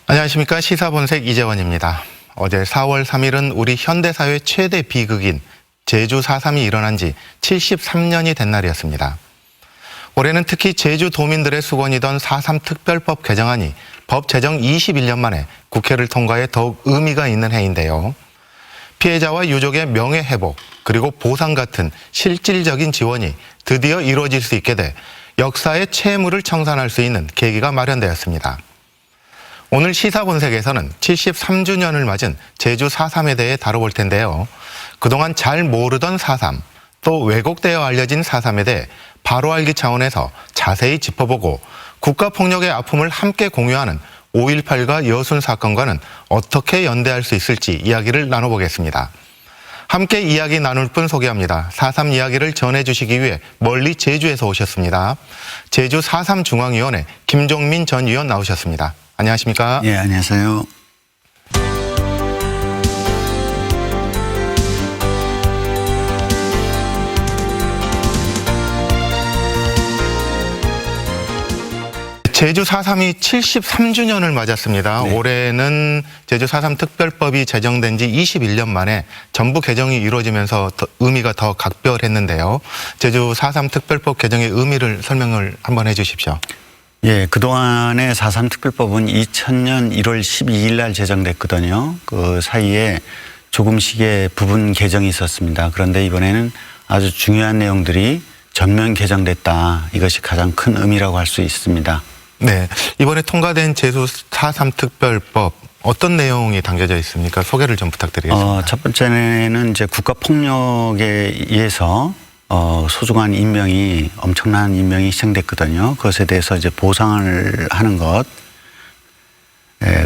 안녕하십니까. 시사본색 이재원입니다. 어제 4월 3일은 우리 현대사회 최대 비극인 제주 4.3이 일어난 지 73년이 된 날이었습니다. 올해는 특히 제주 도민들의 수건이던 4.3 특별법 개정안이 법 제정 21년 만에 국회를 통과해 더욱 의미가 있는 해인데요. 피해자와 유족의 명예회복 그리고 보상 같은 실질적인 지원이 드디어 이루어질 수 있게 돼 역사의 채무를 청산할 수 있는 계기가 마련되었습니다. 오늘 시사본색에서는 73주년을 맞은 제주 4.3에 대해 다뤄볼 텐데요. 그동안 잘 모르던 4.3, 또 왜곡되어 알려진 4.3에 대해 바로 알기 차원에서 자세히 짚어보고 국가폭력의 아픔을 함께 공유하는 5.18과 여순 사건과는 어떻게 연대할 수 있을지 이야기를 나눠보겠습니다. 함께 이야기 나눌 분 소개합니다. 4.3 이야기를 전해주시기 위해 멀리 제주에서 오셨습니다. 제주 4.3 중앙위원회 김종민 전 위원 나오셨습니다. 안녕하십니까? 예, 안녕하세요. 제주 4.3이 73주년을 맞았습니다. 네. 올해는 제주 4.3 특별법이 제정된 지 21년 만에 전부 개정이 이루어지면서 의미가 더 각별했는데요. 제주 4.3 특별법 개정의 의미를 설명을 한번 해 주십시오. 예, 그동안의 4.3 특별법은 2000년 1월 12일 날 제정됐거든요. 그 사이에 조금씩의 부분 개정이 있었습니다. 그런데 이번에는 아주 중요한 내용들이 전면 개정됐다. 이것이 가장 큰 의미라고 할 수 있습니다. 네, 이번에 통과된 제주 4.3 특별법 어떤 내용이 담겨져 있습니까? 소개를 좀 부탁드리겠습니다. 첫 번째는 이제 국가폭력에 의해서 소중한 인명이 엄청난 인명이 희생됐거든요. 그것에 대해서 이제 보상을 하는 것.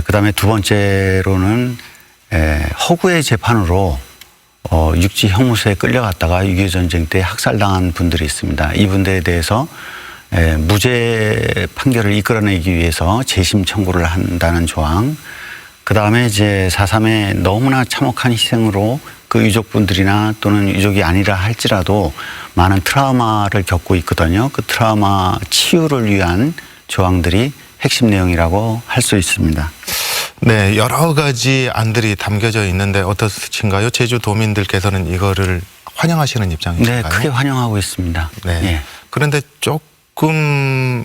그다음에 두 번째로는 허구의 재판으로 육지 형무소에 끌려갔다가 6.25 전쟁 때 학살당한 분들이 있습니다. 이분들에 대해서 무죄 판결을 이끌어내기 위해서 재심 청구를 한다는 조항. 그다음에 이제 4.3의 너무나 참혹한 희생으로 그 유족분들이나 또는 유족이 아니라 할지라도 많은 트라우마를 겪고 있거든요. 그 트라우마 치유를 위한 조항들이 핵심 내용이라고 할 수 있습니다. 네, 여러 가지 안들이 담겨져 있는데 어떠신가요? 제주 도민들께서는 이거를 환영하시는 입장이신가요? 네, 크게 환영하고 있습니다. 네. 예. 그런데 조금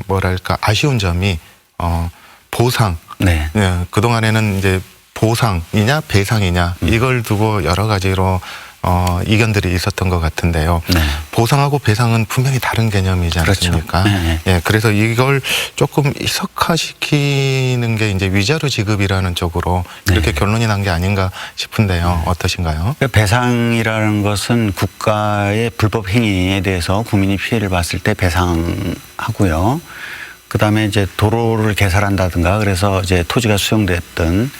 뭐랄까 아쉬운 점이 보상. 네. 네, 그동안에는 이제 보상이냐 배상이냐 이걸 두고 여러 가지로 이견들이 있었던 것 같은데요. 네. 보상하고 배상은 분명히 다른 개념이지 않습니까? 그렇죠. 네. 예, 그래서 이걸 조금 희석화시키는 게 이제 위자료 지급이라는 쪽으로 이렇게 네. 결론이 난 게 아닌가 싶은데요. 어떠신가요? 배상이라는 것은 국가의 불법 행위에 대해서 국민이 피해를 봤을 때 배상하고요. 그다음에 이제 도로를 개설한다든가 그래서 이제 토지가 수용됐던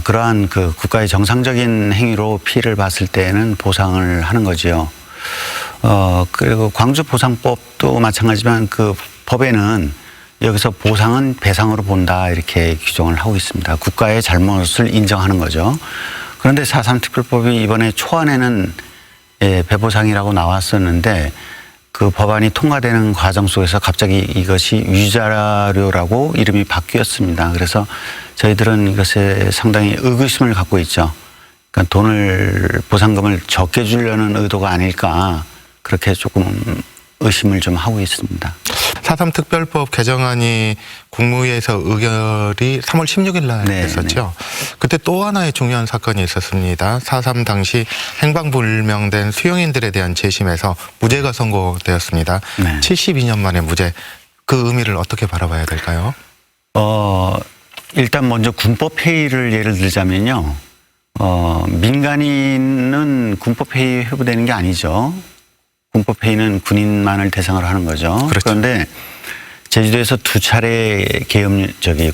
그러한 그 국가의 정상적인 행위로 피해를 봤을 때는 보상을 하는 거지요. 그리고 광주보상법도 마찬가지지만 그 법에는 여기서 보상은 배상으로 본다 이렇게 규정을 하고 있습니다. 국가의 잘못을 인정하는 거죠. 그런데 4.3 특별법이 이번에 초안에는 배보상이라고 나왔었는데 그 법안이 통과되는 과정 속에서 갑자기 이것이 위자료라고 이름이 바뀌었습니다. 그래서 저희들은 이것에 상당히 의구심을 갖고 있죠. 그러니까 보상금을 적게 주려는 의도가 아닐까 그렇게 조금 의심을 좀 하고 있습니다. 4.3 특별법 개정안이 국무회의에서 의결이 3월 16일 날 했었죠. 그때 또 하나의 중요한 사건이 있었습니다. 4.3 당시 행방불명된 수용인들에 대한 재심에서 무죄가 선고되었습니다. 네. 72년 만에 무죄. 그 의미를 어떻게 바라봐야 될까요? 일단 먼저 군법회의를 예를 들자면요. 민간인은 군법회의에 회부되는 게 아니죠. 군법회의는 군인만을 대상으로 하는 거죠. 그렇죠. 그런데 제주도에서 두 차례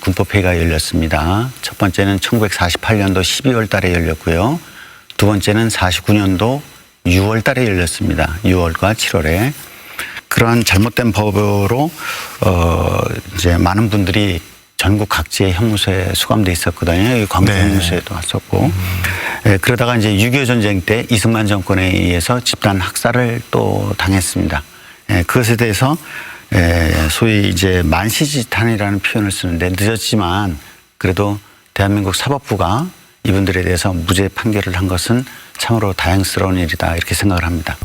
군법회의가 열렸습니다. 첫 번째는 1948년도 12월 달에 열렸고요. 두 번째는 49년도 6월 달에 열렸습니다. 6월과 7월에. 그러한 잘못된 법으로 이제 많은 분들이 전국 각지의 형무소에 수감돼 있었거든요. 광주 형무소에도 왔었고. 그러다가 이제 6.25 전쟁 때 이승만 정권에 의해서 집단 학살을 또 당했습니다. 그것에 대해서 소위 이제 만시지탄이라는 표현을 쓰는데 늦었지만 그래도 대한민국 사법부가 이분들에 대해서 무죄 판결을 한 것은 참으로 다행스러운 일이다 이렇게 생각을 합니다.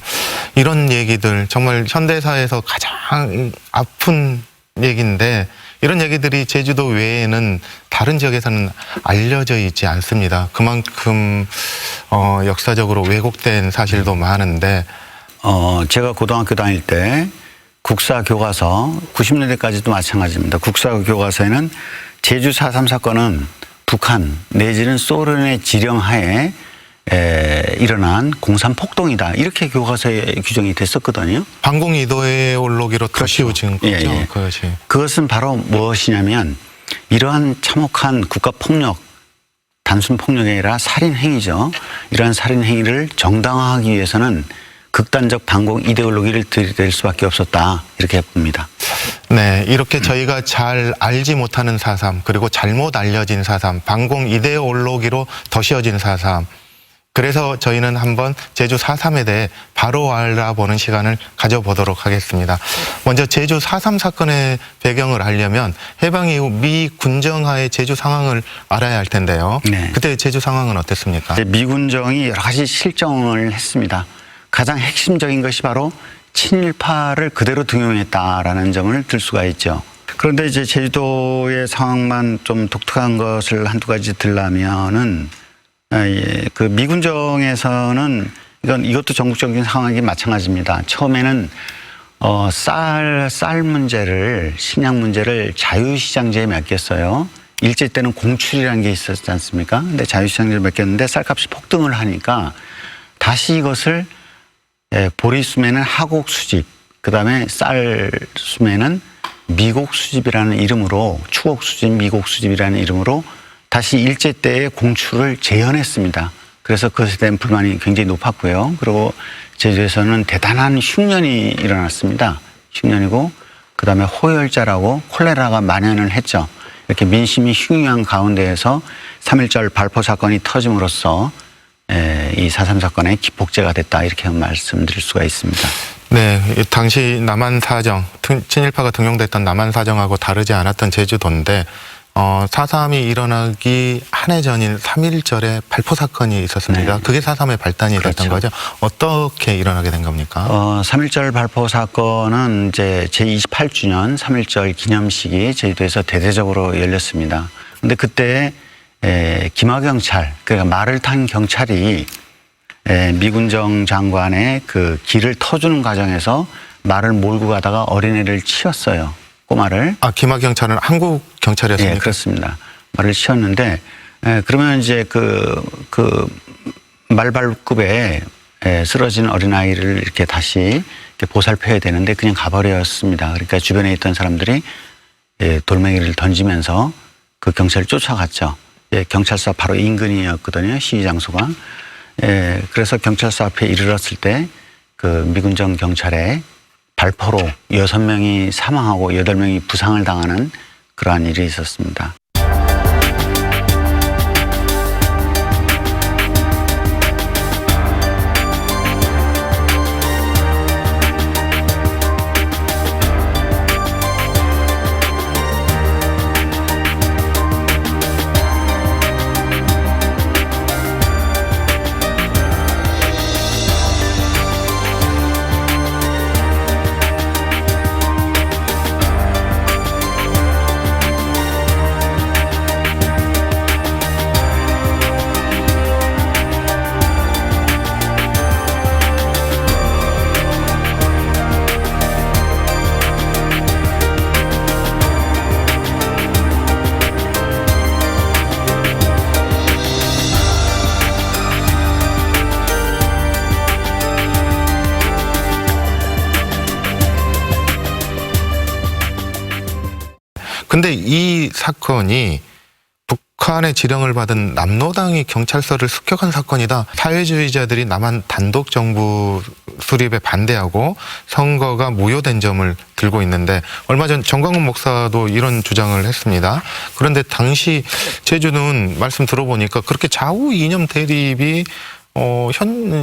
이런 얘기들 정말 현대사에서 가장 아픈 얘기인데 이런 얘기들이 제주도 외에는 다른 지역에서는 알려져 있지 않습니다. 그만큼 역사적으로 왜곡된 사실도 많은데 제가 고등학교 다닐 때 국사 교과서 90년대까지도 마찬가지입니다. 국사 교과서에는 제주 4.3 사건은 북한 내지는 소련의 지령하에 일어난 공산 폭동이다. 이렇게 교과서에 규정이 됐었거든요. 반공 이데올로기로 씌워진 거죠. 예. 그것이. 그것은 바로 무엇이냐면 이러한 참혹한 국가 폭력, 단순 폭력이 아니라 살인 행위죠. 이러한 살인 행위를 정당화하기 위해서는 극단적 반공 이데올로기를 들이댈 수밖에 없었다. 이렇게 봅니다. 네, 이렇게 저희가 잘 알지 못하는 4.3 그리고 잘못 알려진 4.3 반공 이데올로기로 덧씌워진 4.3 그래서 저희는 한번 제주 4.3에 대해 바로 알아보는 시간을 가져보도록 하겠습니다. 먼저 제주 4.3 사건의 배경을 알려면 해방 이후 미 군정하의 제주 상황을 알아야 할 텐데요. 네. 그때 제주 상황은 어땠습니까? 미 군정이 여러 가지 실정을 했습니다. 가장 핵심적인 것이 바로 친일파를 그대로 등용했다라는 점을 들 수가 있죠. 그런데 이제 제주도의 상황만 좀 독특한 것을 한두 가지 들라면은 그 미군정에서는 이것도 전국적인 상황이 마찬가지입니다. 처음에는 쌀 문제를 식량 문제를 자유시장제에 맡겼어요. 일제 때는 공출이라는 게 있었지 않습니까? 근데 자유시장제를 맡겼는데 쌀값이 폭등을 하니까 다시 이것을 보리수매는 하곡 수집, 그다음에 쌀 수매는 미곡 수집이라는 이름으로 추곡 수집, 미곡 수집이라는 이름으로 다시 일제 때의 공출을 재현했습니다. 그래서 그것에 대한 불만이 굉장히 높았고요. 그리고 제주에서는 대단한 흉년이 일어났습니다. 흉년이고 그다음에 호열자라고 콜레라가 만연을 했죠. 이렇게 민심이 흉흉한 가운데에서 3.1절 발포 사건이 터짐으로써 이 4.3 사건의 기폭제가 됐다 이렇게 말씀드릴 수가 있습니다. 네, 당시 남한사정, 친일파가 등용됐던 남한사정하고 다르지 않았던 제주도인데 4.3이 일어나기 한 해 전인 3.1절에 발포 사건이 있었습니다. 네. 그렇죠. 그게 4.3의 발단이 됐던 거죠. 어떻게 일어나게 된 겁니까? 3.1절 발포 사건은 이제 제28주년 3.1절 기념식이 제주도에서 대대적으로 열렸습니다. 근데 그때 김하경찰, 그러니까 말을 탄 경찰이 미군정 장관의 그 길을 터주는 과정에서 말을 몰고 가다가 어린애를 치었어요. 꼬마를. 김하 경찰은 한국 경찰이었습니까? 네, 그렇습니다. 말을 치었는데 그러면 이제 그 말발굽에 쓰러진 어린아이를 이렇게 다시 이렇게 보살펴야 되는데 그냥 가버렸습니다. 그러니까 주변에 있던 사람들이 돌멩이를 던지면서 그 경찰을 쫓아갔죠. 경찰서 바로 인근이었거든요. 시위 장소가. 그래서 경찰서 앞에 이르렀을 때 그 미군정 경찰의 발포로 6명이 사망하고 8명이 부상을 당하는 그러한 일이 있었습니다. 근데 이 사건이 북한의 지령을 받은 남로당이 경찰서를 습격한 사건이다. 사회주의자들이 남한 단독 정부 수립에 반대하고 선거가 무효된 점을 들고 있는데 얼마 전 정광훈 목사도 이런 주장을 했습니다. 그런데 당시 제주는 말씀 들어보니까 그렇게 좌우 이념 대립이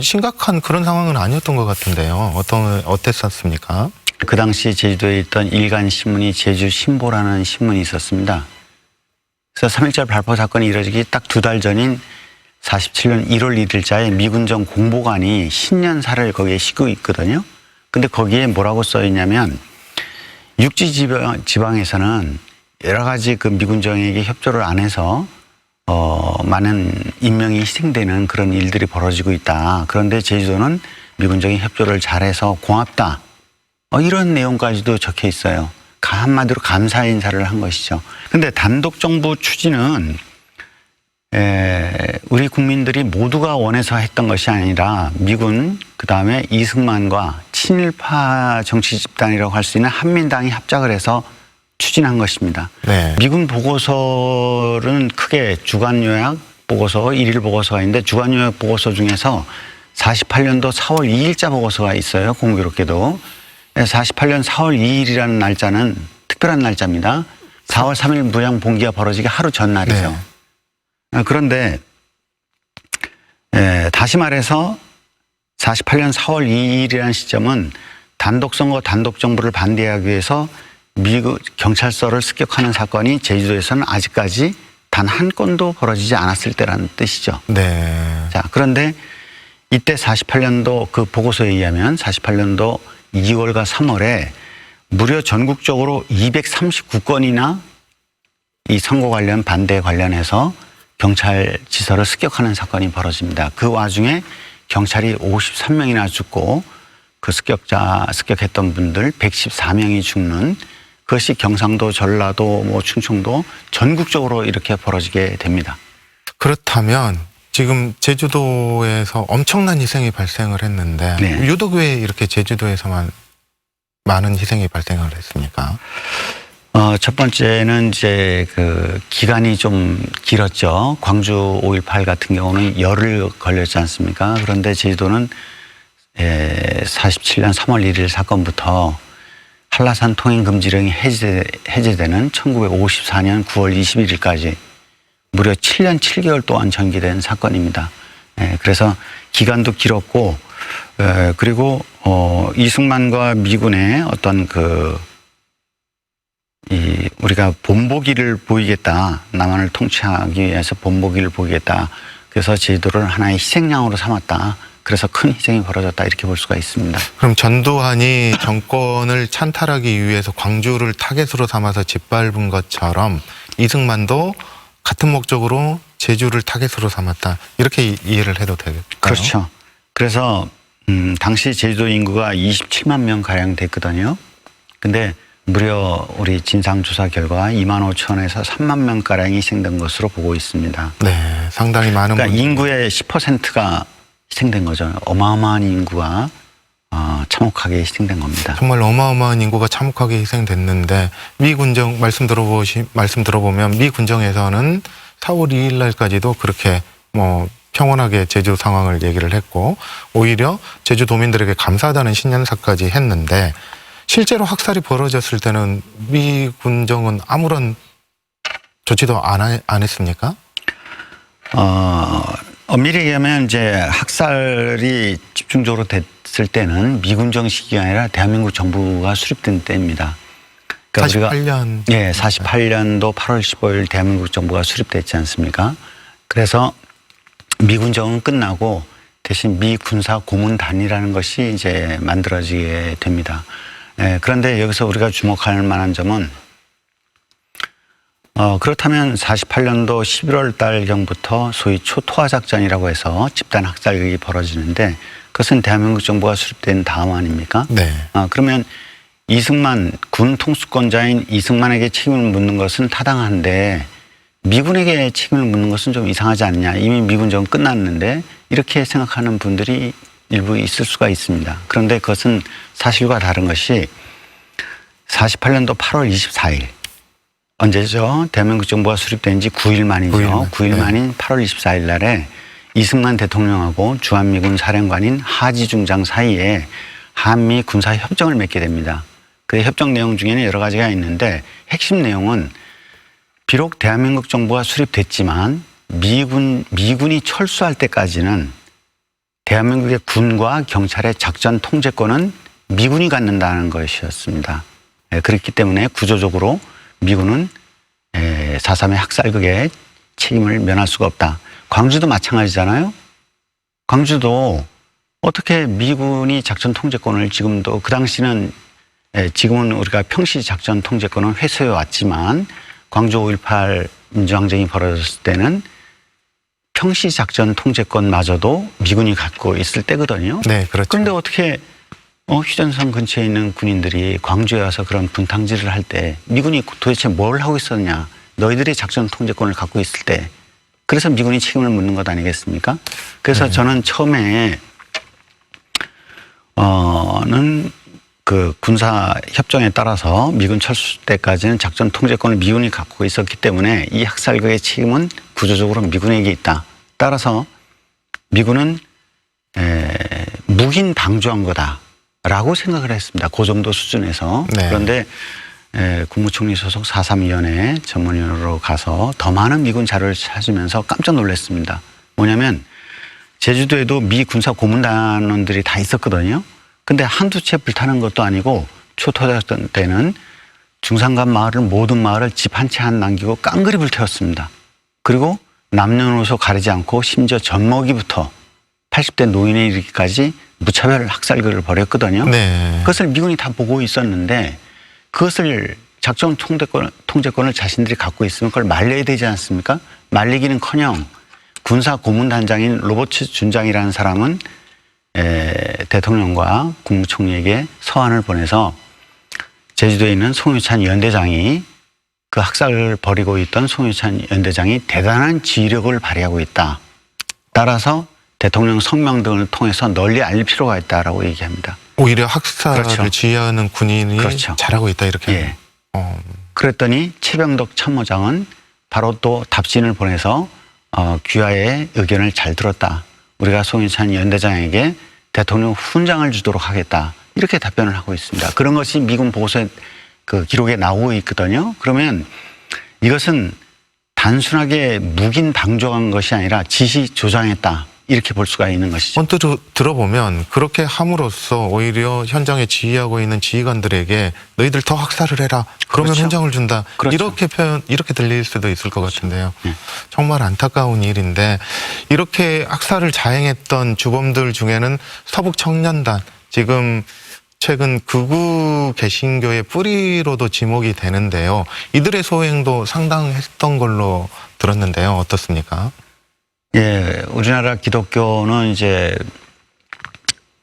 심각한 그런 상황은 아니었던 것 같은데요. 어땠었습니까? 그 당시 제주도에 있던 일간 신문이 제주신보라는 신문이 있었습니다. 그래서 3.1절 발포 사건이 이뤄지기 딱 2달 전인 47년 1월 1일자에 미군정 공보관이 신년사를 거기에 싣고 있거든요. 근데 거기에 뭐라고 써 있냐면 육지 지방에서는 여러 가지 그 미군정에게 협조를 안 해서 많은 인명이 희생되는 그런 일들이 벌어지고 있다. 그런데 제주도는 미군정이 협조를 잘해서 고맙다. 이런 내용까지도 적혀 있어요. 한마디로 감사 인사를 한 것이죠. 근데 단독 정부 추진은 우리 국민들이 모두가 원해서 했던 것이 아니라 미군 그다음에 이승만과 친일파 정치 집단이라고 할 수 있는 한민당이 합작을 해서 추진한 것입니다. 네. 미군 보고서는 크게 주간 요약 보고서, 일일 보고서가 있는데 주간 요약 보고서 중에서 48년도 4월 2일자 보고서가 있어요. 공교롭게도. 48년 4월 2일이라는 날짜는 특별한 날짜입니다. 4월 3일 무장 봉기가 벌어지기 하루 전날이죠. 네. 그런데 다시 말해서 48년 4월 2일이라는 시점은 단독선거, 단독정부를 반대하기 위해서 미국 경찰서를 습격하는 사건이 제주도에서는 아직까지 단 한 건도 벌어지지 않았을 때라는 뜻이죠. 네. 자, 그런데 이때 48년도 그 보고서에 의하면 48년도 2월과 3월에 무려 전국적으로 239건이나 이 선거 관련 반대 관련해서 경찰 지서를 습격하는 사건이 벌어집니다. 그 와중에 경찰이 53명이나 죽고 그 습격했던 분들 114명이 죽는 그것이 경상도, 전라도, 충청도 전국적으로 이렇게 벌어지게 됩니다. 그렇다면 지금 제주도에서 엄청난 희생이 발생을 했는데 네. 유독 왜 이렇게 제주도에서만 많은 희생이 발생을 했습니까? 첫 번째는 이제 그 기간이 좀 길었죠. 광주 5.18 같은 경우는 열흘 걸렸지 않습니까? 그런데 제주도는 47년 3월 1일 사건부터 한라산 통행 금지령이 해제되는 1954년 9월 21일까지 무려 7년 7개월 동안 전개된 사건입니다. 그래서 기간도 길었고, 그리고 이승만과 미군의 어떤 우리가 본보기를 보이겠다, 남한을 통치하기 위해서 본보기를 보이겠다. 그래서 제주도를 하나의 희생양으로 삼았다. 그래서 큰 희생이 벌어졌다 이렇게 볼 수가 있습니다. 그럼 전두환이 정권을 찬탈하기 위해서 광주를 타겟으로 삼아서 짓밟은 것처럼 이승만도 같은 목적으로 제주를 타겟으로 삼았다. 이렇게 이해를 해도 되겠까요? 그렇죠. 그래서 당시 제주도 인구가 27만 명 가량 됐거든요. 근데 무려 우리 진상조사 결과 2만 5천에서 3만 명 가량이 희생된 것으로 보고 있습니다. 네, 상당히 많은 그러니까 인구의 10%가 희생된 거죠. 어마어마한 인구가 참혹하게 희생된 겁니다. 정말 어마어마한 인구가 참혹하게 희생됐는데 미 군정 말씀 들어보면 미 군정에서는 4월 2일 날까지도 그렇게 평온하게 제주 상황을 얘기를 했고 오히려 제주도민들에게 감사하다는 신년사까지 했는데 실제로 학살이 벌어졌을 때는 미 군정은 아무런 조치도 안 했습니까? 엄밀히 얘기하면 이제 학살이 집중적으로 됐을 때는 미군정 시기가 아니라 대한민국 정부가 수립된 때입니다. 그러니까 48년. 예, 48년도 8월 15일 대한민국 정부가 수립됐지 않습니까? 그래서 미군정은 끝나고 대신 미군사 고문단이라는 것이 이제 만들어지게 됩니다. 예, 그런데 여기서 우리가 주목할 만한 점은 그렇다면 48년도 11월 달경부터 소위 초토화 작전이라고 해서 집단 학살극이 벌어지는데 그것은 대한민국 정부가 수립된 다음 아닙니까? 네. 그러면 이승만 군 통수권자인 이승만에게 책임을 묻는 것은 타당한데 미군에게 책임을 묻는 것은 좀 이상하지 않냐. 이미 미군정은 끝났는데 이렇게 생각하는 분들이 일부 있을 수가 있습니다. 그런데 그것은 사실과 다른 것이 48년도 8월 24일 언제죠? 대한민국 정부가 수립된 지 9일 만이죠. 9일 만인 8월 24일 날에 이승만 대통령하고 주한미군 사령관인 하지중장 사이에 한미 군사 협정을 맺게 됩니다. 그 협정 내용 중에는 여러 가지가 있는데 핵심 내용은 비록 대한민국 정부가 수립됐지만 미군이 철수할 때까지는 대한민국의 군과 경찰의 작전 통제권은 미군이 갖는다는 것이었습니다. 그렇기 때문에 구조적으로 미군은 4.3의 학살극의 책임을 면할 수가 없다. 광주도 마찬가지잖아요. 광주도 어떻게 미군이 작전 통제권을 지금도 그 당시는 지금은 우리가 평시 작전 통제권을 회수해 왔지만 광주 5.18 민주항쟁이 벌어졌을 때는 평시 작전 통제권마저도 미군이 갖고 있을 때거든요. 네, 그렇죠. 그런데 어떻게 휴전선 근처에 있는 군인들이 광주에 와서 그런 분탕질을 할 때 미군이 도대체 뭘 하고 있었냐. 너희들이 작전 통제권을 갖고 있을 때. 그래서 미군이 책임을 묻는 것 아니겠습니까? 그래서 저는 처음에 그 군사 협정에 따라서 미군 철수 때까지는 작전 통제권을 미군이 갖고 있었기 때문에 이 학살극의 책임은 구조적으로 미군에게 있다. 따라서 미군은 묵인 방조한 거다라고 생각을 했습니다. 그 정도 수준에서. 네. 그런데 국무총리 소속 4.3위원회 전문위원으로 가서 더 많은 미군 자료를 찾으면서 깜짝 놀랐습니다. 뭐냐면 제주도에도 미 군사 고문단원들이 다 있었거든요. 근데 한두 채 불타는 것도 아니고 초토화됐던 때는 중산간 마을을 모든 마을을 집 한 채 안 남기고 깡그리 불태웠습니다. 그리고 남녀노소 가리지 않고 심지어 젖먹이부터 80대 노인에 이르기까지 무차별 학살극을 벌였거든요. 네. 그것을 미군이 다 보고 있었는데 그것을 작전 통제권을 자신들이 갖고 있으면 그걸 말려야 되지 않습니까? 말리기는커녕 군사 고문단장인 로버츠 준장이라는 사람은 대통령과 국무총리에게 서한을 보내서 제주도에 있는 송유찬 연대장이 그 학살을 벌이고 있던 송유찬 연대장이 대단한 지휘력을 발휘하고 있다. 따라서 대통령 성명 등을 통해서 널리 알릴 필요가 있다라고 얘기합니다. 오히려 학살을 그렇죠. 지휘하는 군인이 그렇죠. 잘하고 있다 이렇게. 예. 그랬더니 최병덕 참모장은 바로 또 답신을 보내서 귀하의 의견을 잘 들었다. 우리가 송유찬 연대장에게 대통령 훈장을 주도록 하겠다. 이렇게 답변을 하고 있습니다. 그런 것이 미군 보고서에 그 기록에 나오고 있거든요. 그러면 이것은 단순하게 묵인 방조한 것이 아니라 지시 조장했다. 이렇게 볼 수가 있는 것이죠. 언뜻 들어보면 그렇게 함으로써 오히려 현장에 지휘하고 있는 지휘관들에게 너희들 더 학살을 해라. 그러면 그렇죠. 훈장을 준다. 그렇죠. 이렇게 들릴 수도 있을 것 같은데요. 네. 정말 안타까운 일인데 이렇게 학살을 자행했던 주범들 중에는 서북청년단 지금 최근 극우 개신교의 뿌리로도 지목이 되는데요. 이들의 소행도 상당했던 걸로 들었는데요. 어떻습니까? 예, 우리나라 기독교는 이제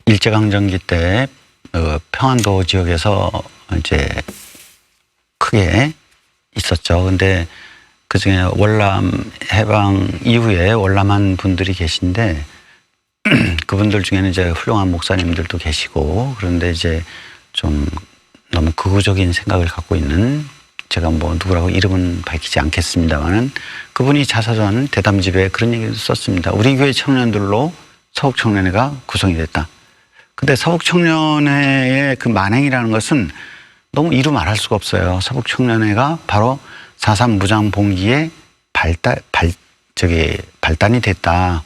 일제강점기 때 평안도 지역에서 이제 크게 있었죠. 근데 그 중에 월남 해방 이후에 월남한 분들이 계신데 그분들 중에는 이제 훌륭한 목사님들도 계시고 그런데 이제 좀 너무 극우적인 생각을 갖고 있는 제가 뭐 누구라고 이름은 밝히지 않겠습니다만은 그분이 자서전 대담집에 그런 얘기를 썼습니다. 우리 교회 청년들로 서북청년회가 구성이 됐다. 근데 서북청년회의 그 만행이라는 것은 너무 이루 말할 수가 없어요. 서북청년회가 바로 4.3 무장봉기의 발단이 됐다.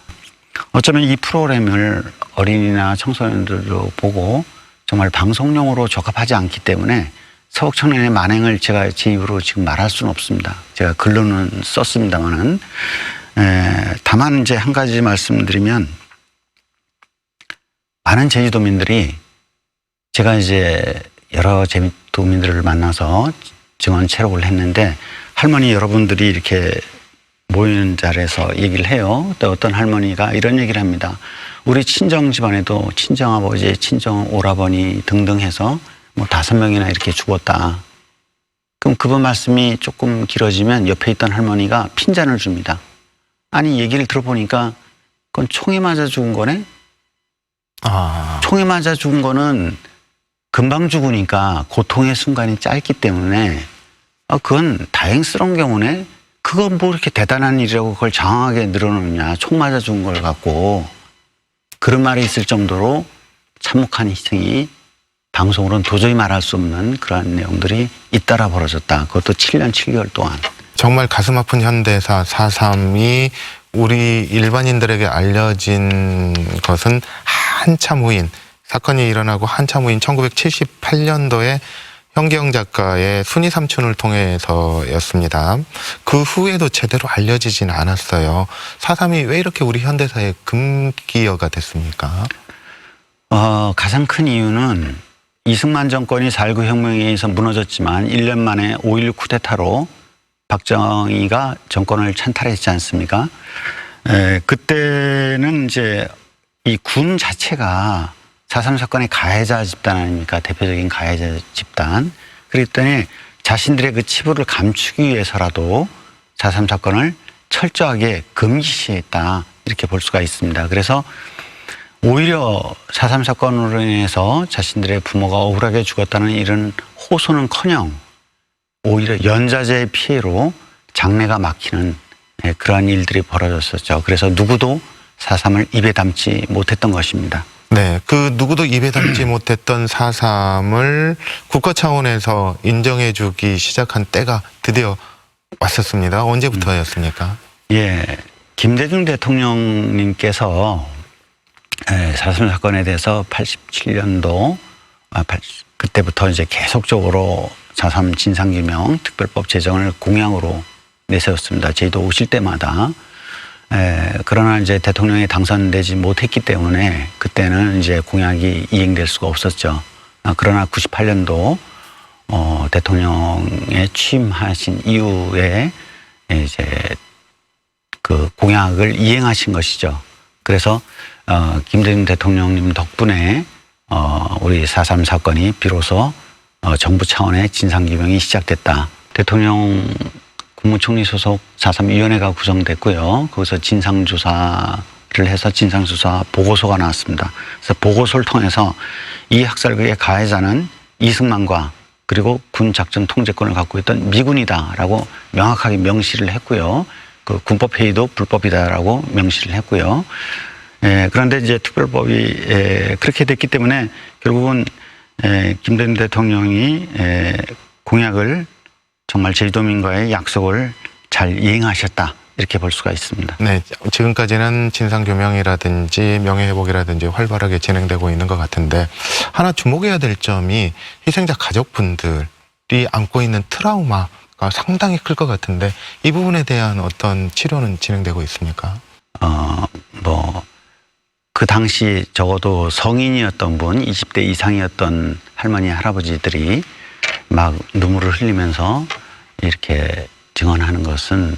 어쩌면 이 프로그램을 어린이나 청소년들도 보고 정말 방송용으로 적합하지 않기 때문에 서북청년의 만행을 제가 제 입으로 지금 말할 수는 없습니다. 제가 글로는 썼습니다만은 다만 이제 한 가지 말씀드리면 많은 제주도민들이 제가 이제 여러 제주도민들을 만나서 증언 체록을 했는데 할머니 여러분들이 이렇게 모이는 자리에서 얘기를 해요. 또 어떤 할머니가 이런 얘기를 합니다. 우리 친정 집안에도 친정아버지, 친정 오라버니 등등 해서 뭐 5명이나 이렇게 죽었다. 그럼 그분 말씀이 조금 길어지면 옆에 있던 할머니가 핀잔을 줍니다. 아니 얘기를 들어보니까 그건 총에 맞아 죽은 거네? 총에 맞아 죽은 거는 금방 죽으니까 고통의 순간이 짧기 때문에 그건 다행스러운 경우네? 그건 뭐 이렇게 대단한 일이라고 그걸 장황하게 늘어놓느냐. 총 맞아 죽은 걸 갖고 그런 말이 있을 정도로 참혹한 희생이 방송으로는 도저히 말할 수 없는 그러한 내용들이 잇따라 벌어졌다. 그것도 7년 7개월 동안. 정말 가슴 아픈 현대사 4.3이 우리 일반인들에게 알려진 것은 한참 후인 사건이 일어나고 한참 후인 1978년도에 현기영 작가의 순이 삼촌을 통해서였습니다. 그 후에도 제대로 알려지진 않았어요. 4.3이 왜 이렇게 우리 현대사의 금기어가 됐습니까? 가장 큰 이유는 이승만 정권이 4.19 혁명에 의해서 무너졌지만 1년 만에 5.16 쿠데타로 박정희가 정권을 찬탈했지 않습니까? 그때는 이제 이 군 자체가 4.3 사건의 가해자 집단 아닙니까? 대표적인 가해자 집단. 그랬더니 자신들의 그 치부를 감추기 위해서라도 4.3 사건을 철저하게 금기시했다. 이렇게 볼 수가 있습니다. 그래서 오히려 4.3 사건으로 인해서 자신들의 부모가 억울하게 죽었다는 이런 호소는커녕 오히려 연좌제의 피해로 장래가 막히는 그러한 일들이 벌어졌었죠. 그래서 누구도 4.3을 입에 담지 못했던 것입니다. 네, 그 누구도 입에 담지 못했던 4.3을 국가 차원에서 인정해주기 시작한 때가 드디어 왔었습니다. 언제부터였습니까? 예, 김대중 대통령님께서 4.3 사건에 대해서 87년도 그때부터 이제 계속적으로 4.3 진상규명 특별법 제정을 공약으로 내세웠습니다. 저희도 오실 때마다. 그러나 이제 대통령이 당선되지 못했기 때문에 그때는 이제 공약이 이행될 수가 없었죠. 그러나 98년도 대통령에 취임하신 이후에 이제 그 공약을 이행하신 것이죠. 그래서 김대중 대통령님 덕분에 우리 4.3 사건이 비로소 정부 차원의 진상규명이 시작됐다. 대통령 국무총리 소속 4.3 위원회가 구성됐고요. 거기서 진상조사를 해서 진상조사 보고서가 나왔습니다. 그래서 보고서를 통해서 이 학살극의 가해자는 이승만과 그리고 군 작전 통제권을 갖고 있던 미군이다라고 명확하게 명시를 했고요. 그 군법회의도 불법이다라고 명시를 했고요. 그런데 이제 특별법이 그렇게 됐기 때문에 결국은 김대중 대통령이 공약을 정말 제주도민과의 약속을 잘 이행하셨다 이렇게 볼 수가 있습니다. 네, 지금까지는 진상규명이라든지 명예회복이라든지 활발하게 진행되고 있는 것 같은데 하나 주목해야 될 점이 희생자 가족분들이 안고 있는 트라우마가 상당히 클 것 같은데 이 부분에 대한 어떤 치료는 진행되고 있습니까? 그 당시 적어도 성인이었던 분, 20대 이상이었던 할머니, 할아버지들이 막 눈물을 흘리면서 이렇게 증언하는 것은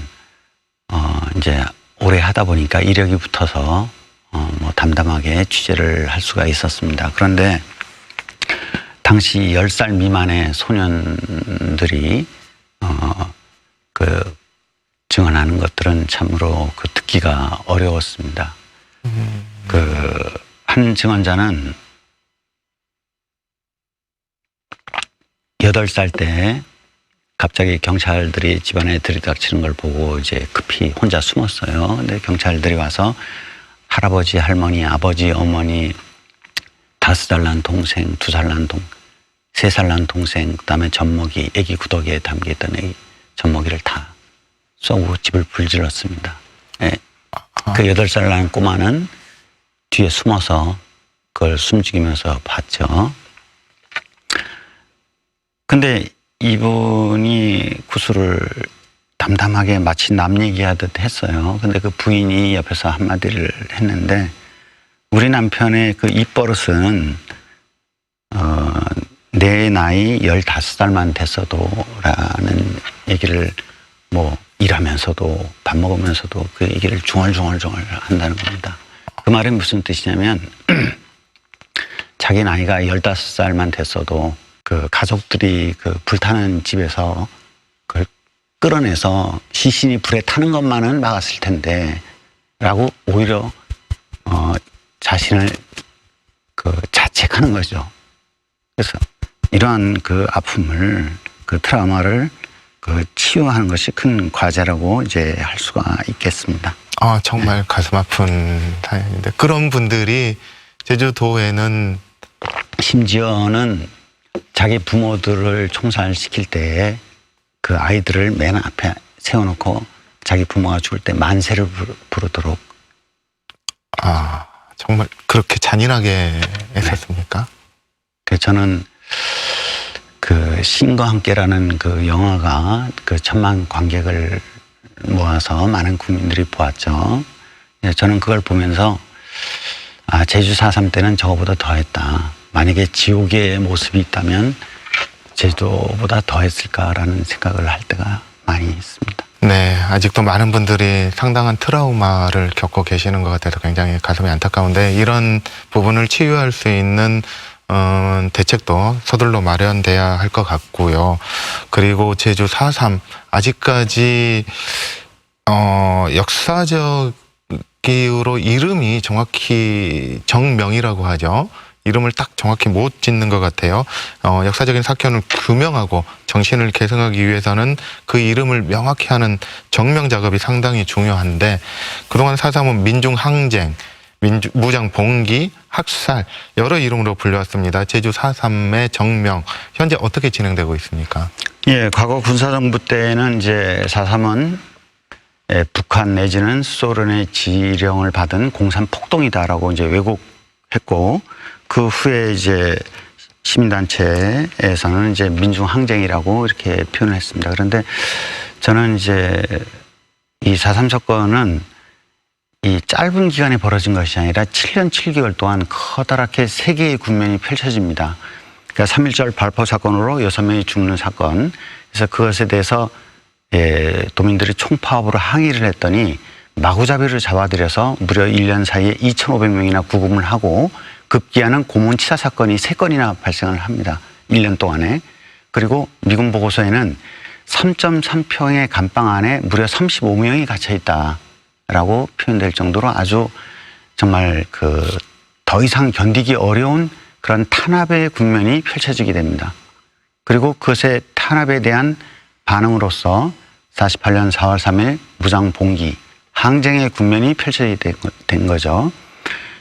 이제 오래 하다 보니까 이력이 붙어서 담담하게 취재를 할 수가 있었습니다. 그런데 당시 10살 미만의 소년들이 그 증언하는 것들은 참으로 그 듣기가 어려웠습니다. 그 한 증언자는 8살 때 갑자기 경찰들이 집안에 들이닥치는 걸 보고 이제 급히 혼자 숨었어요. 근데 경찰들이 와서 할아버지, 할머니, 아버지, 어머니, 5살 난 동생, 2살 난 3살 난 동생, 그다음에 젖먹이, 애기 구더기에 담겨있던 애기 젖먹이를 다 쏘고 집을 불질렀습니다. 네. 그 8살 난 꼬마는 뒤에 숨어서 그걸 숨죽이면서 봤죠. 근데 이분이 구술을 담담하게 마치 남 얘기하듯 했어요. 근데 그 부인이 옆에서 한마디를 했는데 우리 남편의 그 입버릇은 내 나이 15살만 됐어도 라는 얘기를 일하면서도 밥 먹으면서도 그 얘기를 중얼중얼 한다는 겁니다. 그 말은 무슨 뜻이냐면 자기 나이가 15살만 됐어도 그 가족들이 그 불타는 집에서 그걸 끌어내서 시신이 불에 타는 것만은 막았을 텐데 라고 오히려 자신을 그 자책하는 거죠. 그래서 이러한 그 아픔을 그 트라우마를 그 치유하는 것이 큰 과제라고 이제 할 수가 있겠습니다. 정말 가슴 아픈 사연인데 그런 분들이 제주도에는 심지어는 자기 부모들을 총살시킬 때 그 아이들을 맨 앞에 세워놓고 자기 부모가 죽을 때 만세를 부르도록 정말 그렇게 잔인하게 했었습니까? 저는 그 신과 함께라는 그 영화가 그 1,000만 관객을 모아서 많은 국민들이 보았죠. 저는 그걸 보면서 제주 4.3 때는 저거보다 더했다. 만약에 지옥의 모습이 있다면 제주도보다 더했을까라는 생각을 할 때가 많이 있습니다. 네, 아직도 많은 분들이 상당한 트라우마를 겪고 계시는 것 같아서 굉장히 가슴이 안타까운데 이런 부분을 치유할 수 있는 대책도 서둘러 마련돼야 할 것 같고요. 그리고 제주 4.3 아직까지 역사적 이유로 이름이 정확히 정명이라고 하죠. 이름을 딱 정확히 못 짓는 것 같아요. 역사적인 사건을 규명하고 정신을 계승하기 위해서는 그 이름을 명확히 하는 정명 작업이 상당히 중요한데 그동안 4.3은 민중항쟁, 무장 봉기, 학살 여러 이름으로 불려왔습니다. 제주 4.3의 정명 현재 어떻게 진행되고 있습니까? 예, 과거 군사정부 때는 이제 4.3은 북한 내지는 소련의 지령을 받은 공산 폭동이다라고 이제 왜곡했고 그 후에 이제 시민단체에서는 이제 민중항쟁이라고 이렇게 표현을 했습니다. 그런데 저는 이제 이 4.3 사건은 이 짧은 기간에 벌어진 것이 아니라 7년 7개월 동안 커다랗게 세 개의 국면이 펼쳐집니다. 그러니까 3.1절 발포 사건으로 6명이 죽는 사건. 그래서 그것에 대해서 도민들이 총파업으로 항의를 했더니 마구잡이를 잡아들여서 무려 1년 사이에 2,500명이나 구금을 하고 급기야는 고문치사 사건이 3건이나 발생을 합니다. 1년 동안에. 그리고 미군 보고서에는 3.3평의 감방 안에 무려 35명이 갇혀있다라고 표현될 정도로 아주 정말 더 이상 견디기 어려운 그런 탄압의 국면이 펼쳐지게 됩니다. 그리고 그것의 탄압에 대한 반응으로서 48년 4월 3일 무장봉기, 항쟁의 국면이 펼쳐지게 된 거죠.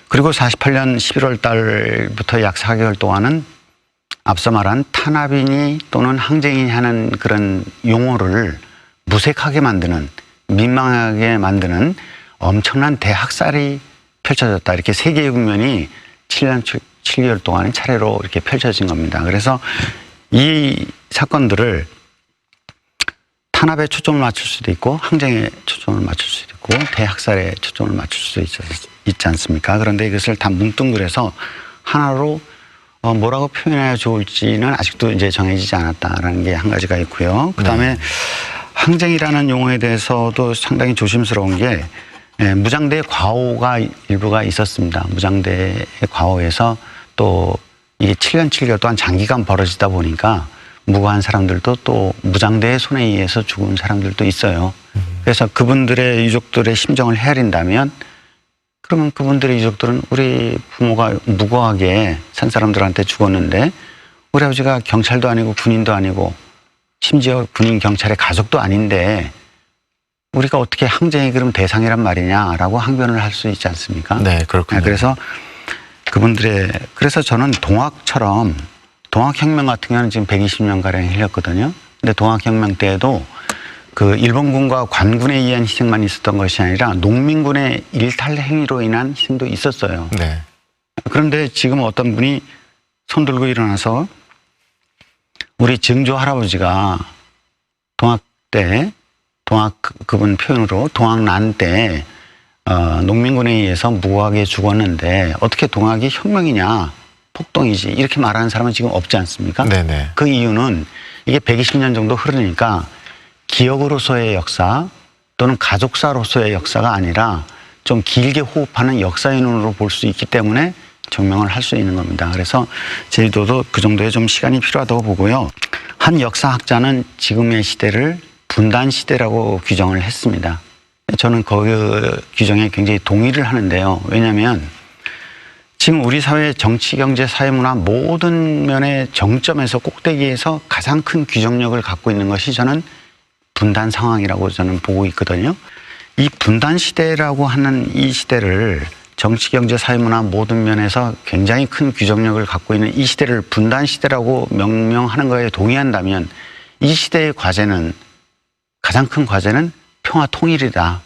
그리고 48년 11월 달부터 약 4개월 동안은 앞서 말한 탄압이니 또는 항쟁이니 하는 그런 용어를 무색하게 만드는, 민망하게 만드는 엄청난 대학살이 펼쳐졌다. 이렇게 세 개의 국면이 7년 7개월 동안 차례로 이렇게 펼쳐진 겁니다. 그래서 이 사건들을 탄압에 초점을 맞출 수도 있고 항쟁에 초점을 맞출 수도 있고 대학살에 초점을 맞출 수도 있지 않습니까? 그런데 이것을 다 뭉뚱그려서 하나로 뭐라고 표현해야 좋을지는 아직도 이제 정해지지 않았다라는 게 한 가지가 있고요. 그다음에 항쟁이라는 용어에 대해서도 상당히 조심스러운 게 무장대의 과오가 일부가 있었습니다. 무장대의 과오에서 또 이게 7년 7개월 동안 장기간 벌어지다 보니까 무고한 사람들도 또 무장대의 손에 의해서 죽은 사람들도 있어요. 그래서 그분들의 유족들의 심정을 헤아린다면 그러면 그분들의 유족들은 우리 부모가 무고하게 산 사람들한테 죽었는데 우리 아버지가 경찰도 아니고 군인도 아니고 심지어 군인 경찰의 가족도 아닌데 우리가 어떻게 항쟁이 그럼 대상이란 말이냐라고 항변을 할 수 있지 않습니까? 네, 그렇군요. 그래서 그래서 저는 동학처럼 동학혁명 같은 경우는 지금 120년가량 흘렸거든요. 근데 동학혁명 때에도 그 일본군과 관군에 의한 희생만 있었던 것이 아니라 농민군의 일탈 행위로 인한 희생도 있었어요. 네. 그런데 지금 어떤 분이 손 들고 일어나서 우리 증조 할아버지가 그분 표현으로 동학난 때 농민군에 의해서 무고하게 죽었는데 어떻게 동학이 혁명이냐 폭동이지 이렇게 말하는 사람은 지금 없지 않습니까? 네네. 그 이유는 이게 120년 정도 흐르니까 기억으로서의 역사 또는 가족사로서의 역사가 아니라 좀 길게 호흡하는 역사의 눈으로 볼 수 있기 때문에 정명을 할 수 있는 겁니다. 그래서 제주도도 그 정도의 좀 시간이 필요하다고 보고요. 한 역사학자는 지금의 시대를 분단 시대라고 규정을 했습니다. 저는 그 규정에 굉장히 동의를 하는데요. 왜냐하면 지금 우리 사회 정치, 경제, 사회문화 모든 면의 정점에서 꼭대기에서 가장 큰 규정력을 갖고 있는 것이 저는 분단 상황이라고 저는 보고 있거든요. 이 분단 시대라고 하는 이 시대를 정치, 경제, 사회문화 모든 면에서 굉장히 큰 규정력을 갖고 있는 이 시대를 분단 시대라고 명명하는 거에 동의한다면 이 시대의 과제는 가장 큰 과제는 평화 통일이다.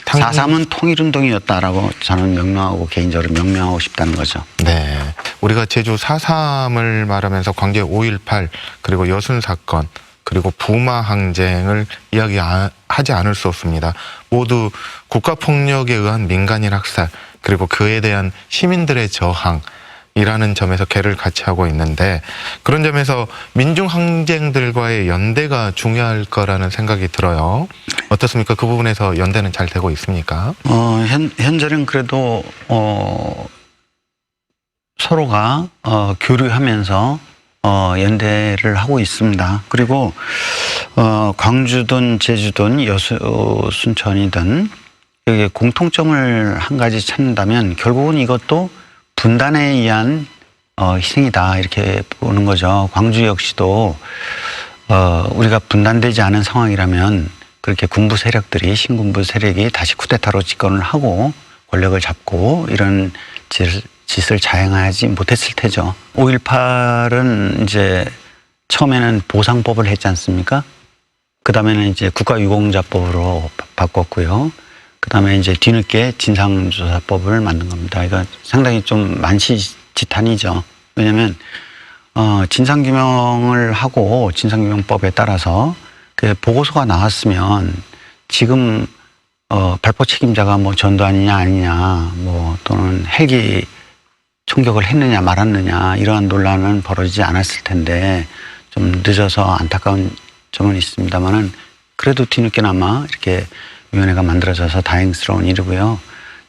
4.3은 통일운동이었다라고 저는 개인적으로 명명하고 싶다는 거죠. 네. 우리가 제주 4.3을 말하면서 광주의 5.18 그리고 여순 사건 그리고 부마 항쟁을 이야기하지 않을 수 없습니다. 모두 국가폭력에 의한 민간인 학살 그리고 그에 대한 시민들의 저항이라는 점에서 개를 같이 하고 있는데 그런 점에서 민중항쟁들과의 연대가 중요할 거라는 생각이 들어요. 어떻습니까? 그 부분에서 연대는 잘 되고 있습니까? 현재는 그래도 서로가 교류하면서 연대를 하고 있습니다. 그리고 광주든 제주든 순천이든 여기 공통점을 한 가지 찾는다면 결국은 이것도 분단에 의한 희생이다 이렇게 보는 거죠. 광주 역시도 우리가 분단되지 않은 상황이라면 그렇게 군부 세력들이 신군부 세력이 다시 쿠데타로 집권을 하고 권력을 잡고 이런 짓을 자행하지 못했을 테죠. 5.18은 이제 처음에는 보상법을 했지 않습니까? 그 다음에는 이제 국가유공자법으로 바꿨고요. 그 다음에 이제 뒤늦게 진상조사법을 만든 겁니다. 이거 상당히 좀 만시지탄이죠. 왜냐하면 진상규명을 하고 진상규명법에 따라서 그 보고서가 나왔으면 지금 발포 책임자가 뭐 전두환이냐 아니냐 뭐 또는 헬기 총격을 했느냐 말았느냐 이러한 논란은 벌어지지 않았을 텐데 좀 늦어서 안타까운 점은 있습니다만은 그래도 뒤늦게나마 이렇게 위원회가 만들어져서 다행스러운 일이고요.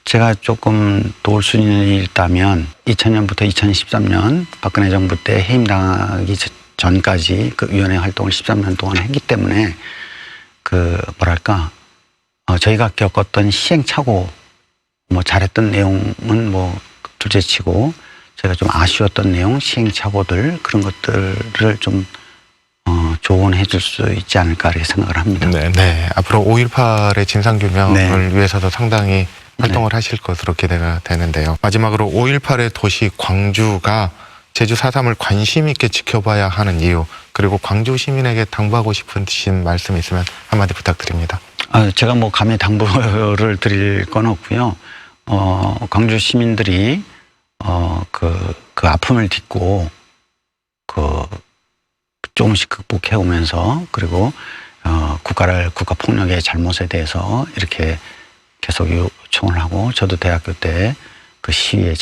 제가 조금 도울 수 있는 일이 있다면 2000년부터 2013년 박근혜 정부 때 해임당하기 전까지 그 위원회 활동을 13년 동안 했기 때문에 저희가 겪었던 시행착오 뭐 잘했던 내용은 뭐 둘째치고 제가 좀 아쉬웠던 내용 시행착오들 그런 것들을 좀 조언해 줄 수 있지 않을까 이렇게 생각을 합니다. 네. 앞으로 5.18의 진상규명을 위해서도 상당히 활동을 네. 하실 것으로 기대가 되는데요. 마지막으로 5.18의 도시 광주가 제주 4.3을 관심 있게 지켜봐야 하는 이유 그리고 광주 시민에게 당부하고 싶으신 말씀 있으면 한마디 부탁드립니다. 제가 뭐 감히 당부를 드릴 건 없고요. 광주 시민들이 그 아픔을 딛고 조금씩 극복해 오면서 그리고 국가 폭력의 잘못에 대해서 이렇게 계속 요청을 하고 저도 대학교 때 그 시위에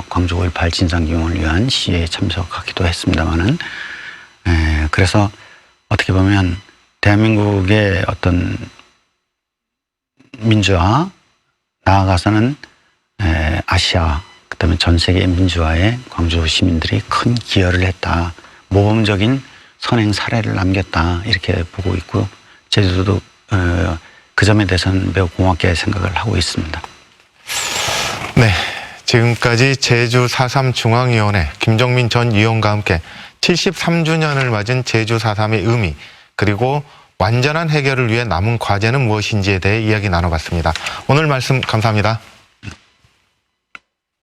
광주 5.18 진상규명을 위한 시위에 참석하기도 했습니다만은 그래서 어떻게 보면 대한민국의 어떤 민주화 나아가서는 아시아 그다음에 전 세계 민주화에 광주 시민들이 큰 기여를 했다. 모범적인 선행 사례를 남겼다. 이렇게 보고 있고 제주도도 그 점에 대해서는 매우 고맙게 생각을 하고 있습니다. 네, 지금까지 제주 4.3 중앙위원회 김정민 전 위원과 함께 73주년을 맞은 제주 4.3의 의미 그리고 완전한 해결을 위해 남은 과제는 무엇인지에 대해 이야기 나눠봤습니다. 오늘 말씀 감사합니다.